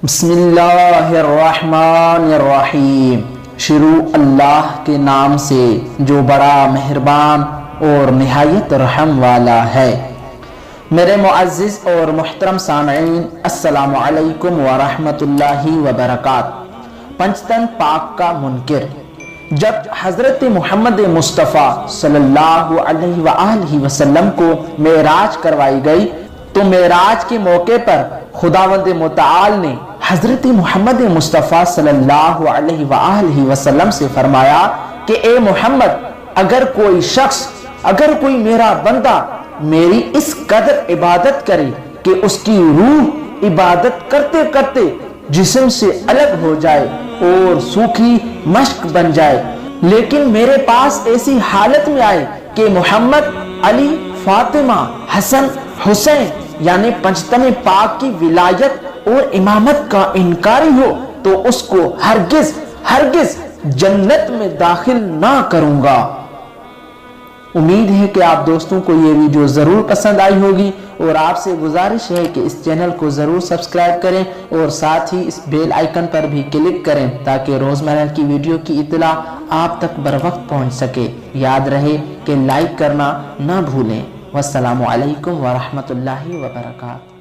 بسم اللہ الرحمن الرحیم، شروع اللہ کے نام سے جو بڑا مہربان اور نہایت رحم والا ہے۔ میرے معزز اور محترم سامعین، السلام علیکم ورحمۃ اللہ وبرکاتہ۔ پنجتن پاک کا منکر۔ جب حضرت محمد مصطفیٰ صلی اللہ علیہ وآلہ وسلم کو معراج کروائی گئی تو معراج کے موقع پر خداوند متعال نے حضرت محمد مصطفیٰ صلی اللہ علیہ وآلہ وسلم سے فرمایا کہ اے محمد، اگر کوئی شخص، اگر کوئی میرا بندہ میری اس قدر عبادت کرے کہ اس کی روح عبادت کرتے کرتے جسم سے الگ ہو جائے اور سوکھی مشق بن جائے، لیکن میرے پاس ایسی حالت میں آئے کہ محمد، علی، فاطمہ، حسن، حسین یعنی پنجتن پاک کی ولایت اور امامت کا انکاری ہو، تو اس کو ہرگز جنت میں داخل نہ کروں گا۔ امید ہے کہ آپ دوستوں کو یہ ویڈیو ضرور پسند آئی ہوگی، اور آپ سے گزارش ہے کہ اس چینل کو ضرور سبسکرائب کریں اور ساتھ ہی اس بیل آئیکن پر بھی کلک کریں تاکہ روزمرہ کی ویڈیو کی اطلاع آپ تک بر وقت پہنچ سکے۔ یاد رہے کہ لائک کرنا نہ بھولیں۔ والسلام علیکم ورحمۃ اللہ وبرکاتہ۔